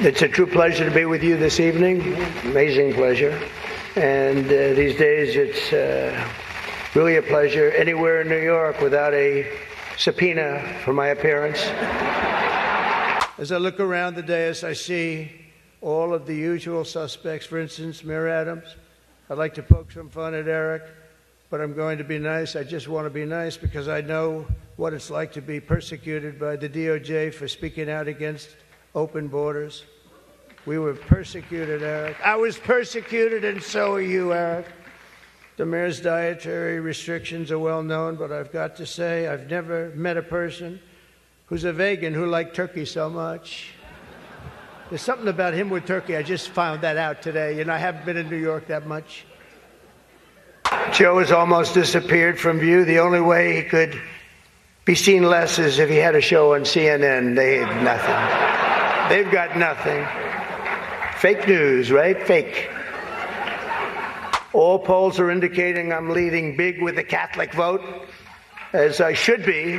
It's a true pleasure to be with you this evening. Amazing pleasure. And these days it's really a pleasure anywhere in New York without a subpoena for my appearance. As I look around the dais, I see all of the usual suspects. For instance, Mayor Adams. I'd like to poke some fun at Eric, but I'm going to be nice. I just want to be nice because I know what it's like to be persecuted by the DOJ for speaking out against open borders. We were persecuted, Eric. I was persecuted, and so are you, Eric. The mayor's dietary restrictions are well known, but I've got to say I've never met a person who's a vegan who liked turkey so much. There's something about him with turkey. I just found that out today. You know, I haven't been in New York that much. Joe has almost disappeared from view. The only way he could be seen less is if he had a show on CNN. They had nothing. They've got nothing. Fake news, right? Fake. All polls are indicating I'm leading big with the Catholic vote, as I should be,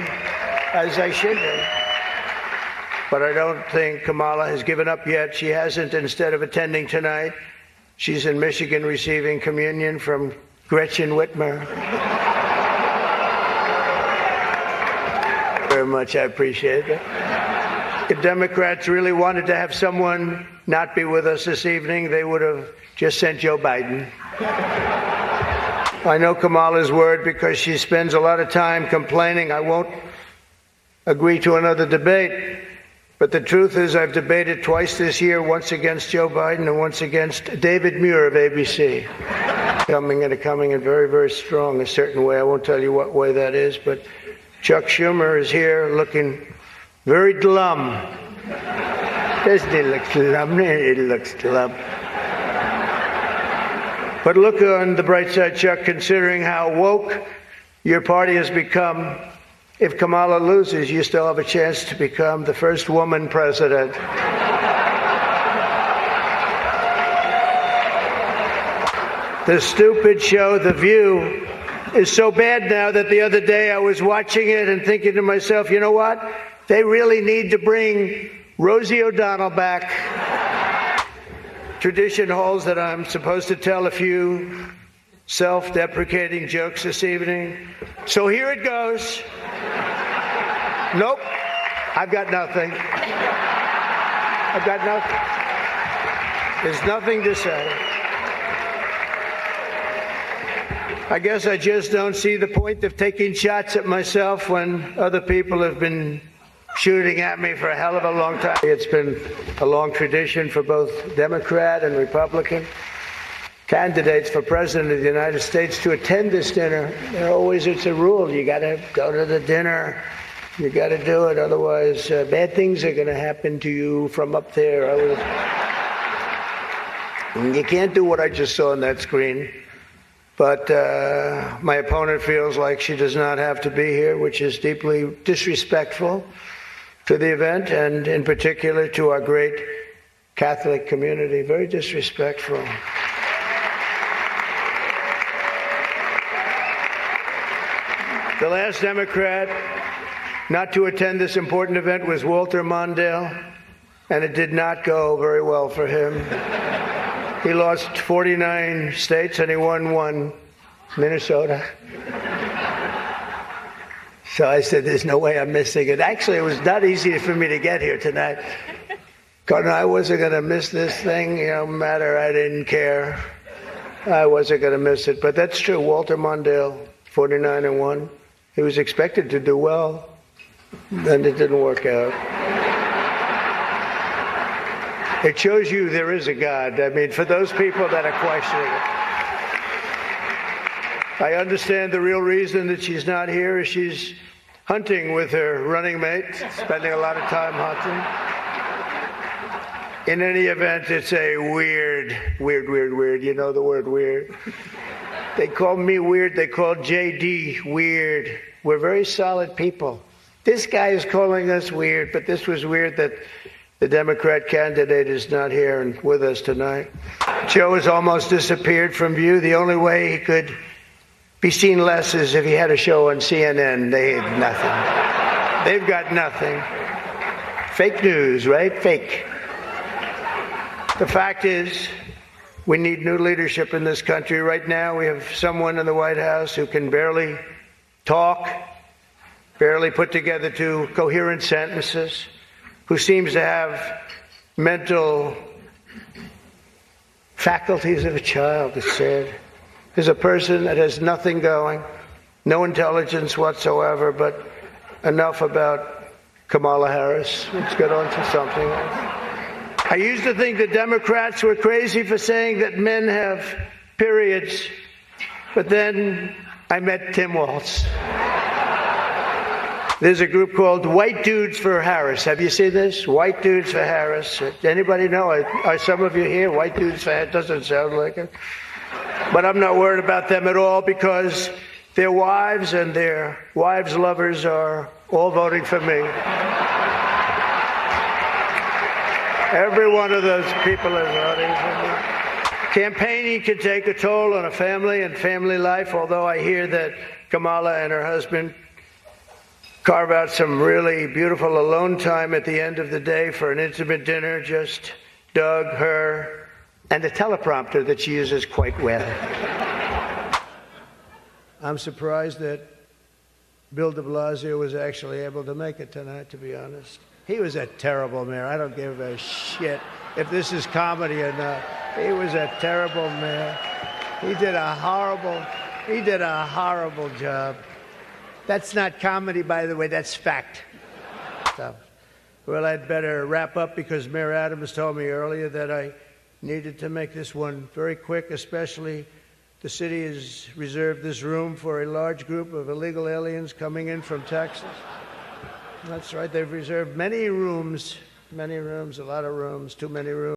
But I don't think Kamala has given up yet. She hasn't. Instead of attending tonight, she's in Michigan receiving communion from Gretchen Whitmer. Very much, I appreciate it. If Democrats really wanted to have someone not be with us this evening, they would have just sent Joe Biden. I know Kamala's worried because she spends a lot of time complaining. I won't agree to another debate. But the truth is I've debated twice this year, once against Joe Biden and once against David Muir of ABC. Coming in very, very strong a certain way. I won't tell you what way that is, but Chuck Schumer is here looking very glum. Doesn't he look glum? He looks glum. But look on the bright side, Chuck, considering how woke your party has become. If Kamala loses, you still have a chance to become the first woman president. The stupid show, The View, is so bad now that the other day I was watching it and thinking to myself, you know what? They really need to bring Rosie O'Donnell back. Tradition holds that I'm supposed to tell a few self-deprecating jokes this evening. So here it goes. Nope. I've got nothing. There's nothing to say. I guess I just don't see the point of taking shots at myself when other people have been shooting at me for a hell of a long time. It's been a long tradition for both Democrat and Republican candidates for president of the United States to attend this dinner. It's a rule. You got to go to the dinner. You got to do it. Otherwise, bad things are going to happen to you from up there. You can't do what I just saw on that screen. But my opponent feels like she does not have to be here, which is deeply disrespectful to the event and in particular to our great Catholic community. Very disrespectful. The last Democrat not to attend this important event was Walter Mondale, and it did not go very well for him. He lost 49 states and he won one, Minnesota. So I said, there's no way I'm missing it. Actually, it was not easy for me to get here tonight. Because I wasn't going to miss this thing, no matter, I didn't care. I wasn't going to miss it. But that's true, Walter Mondale, 49-1. He was expected to do well, and it didn't work out. It shows you there is a God. I mean, for those people that are questioning it. I understand the real reason that she's not here is she's hunting with her running mate, spending a lot of time hunting. In any event, it's a weird. You know the word weird. They call me weird. They call JD weird. We're very solid people. This guy is calling us weird, but this was weird that the Democrat candidate is not here and with us tonight. Joe has almost disappeared from view. The only way he could be seen less is if he had a show on CNN. They had nothing. They've got nothing. Fake news, right? Fake. The fact is, we need new leadership in this country. Right now, we have someone in the White House who can barely talk, barely put together two coherent sentences, who seems to have mental faculties of a child, it's sad. There's a person that has nothing going, no intelligence whatsoever, but enough about Kamala Harris. Let's get on to something else. I used to think the Democrats were crazy for saying that men have periods, but then I met Tim Walz. There's a group called White Dudes for Harris. Have you seen this? White Dudes for Harris. Anybody know? Are some of you here? White Dudes for Harris? Doesn't sound like it. But I'm not worried about them at all because their wives and their wives' lovers are all voting for me. Every one of those people is voting for me. Campaigning can take a toll on a family and family life, although I hear that Kamala and her husband carve out some really beautiful alone time at the end of the day for an intimate dinner, just Doug, her, and a teleprompter that she uses quite well. I'm surprised that Bill de Blasio was actually able to make it tonight, to be honest. He was a terrible mayor. I don't give a shit if this is comedy or not. He was a terrible mayor. He did a horrible job. That's not comedy, by the way, that's fact. So, well, I'd better wrap up because Mayor Adams told me earlier that I needed to make this one very quick, especially the city has reserved this room for a large group of illegal aliens coming in from Texas. That's right, they've reserved many rooms, a lot of rooms, too many rooms.